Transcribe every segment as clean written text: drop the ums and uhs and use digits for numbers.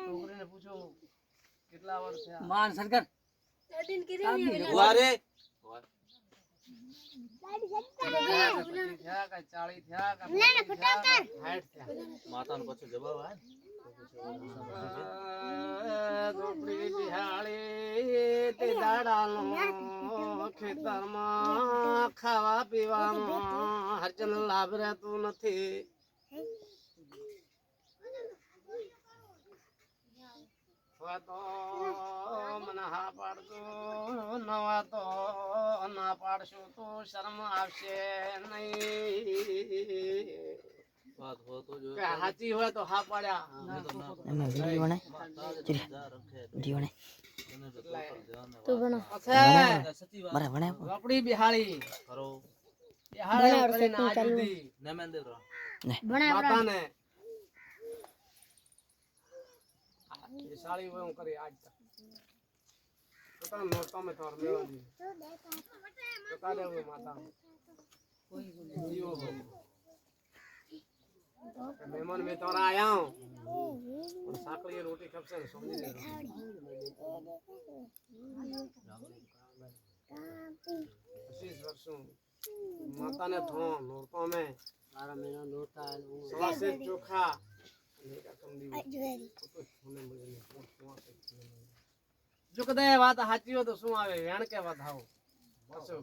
છોકરીને પૂછો કેટલા વર્ષ થયા માન સરકાર વારે માતાનો પછી જવાબ આવે ગોપડી બિહાળી તે દાડાનો ખેતરમાં ખાવા પીવામાં હરચન લાભ રહેતું નથી. તો મને હા પાડજો, નવા તો ના પાડશું તો શરમ આવશે નહીં. વાત હો તો જો સાચી હોય તો હા પાડ્યા. ગોપડી બિહાળી કરો બિહાળી કરીને આજ સુધી નમેન્દ્ર માતાને સાળી હું કરી આજ તક પોતાનો નોટો મે તોર મેળો દી તો કાલે હું માતા જીવો મહેમાન મે તોર આયા હું और साकली रोटी खपसे समझी ले 25 વર્ષોं माता ने थो नोटो में 12 महीना नोटा सवा से चोखा જો કદાચ વાત સાચી હોય તો શું આવે વેણ કે વધાવો બસો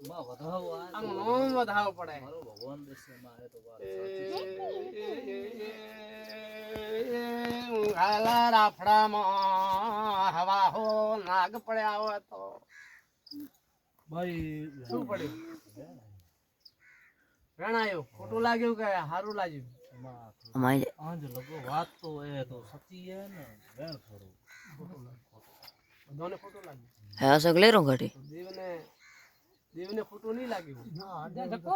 માં વધાવ આમ નોમ વધાવો પડે મારો ભગવાન દેશમાં આવે તો વાત હાલા રાફડામાં હવા હો નાગ પડ્યા હોય તો ભાઈ શું પડ્યું વેણાયો ખોટું લાગ્યું કે સારું લાગ્યું અમારે આજ લોકો વાત તો એ તો સચી હે ને વેણ ખરું બધાને ખોટું લાગ્યું હે સગલે રો ઘટી દેવને ખોટું નહીં લાગ્યું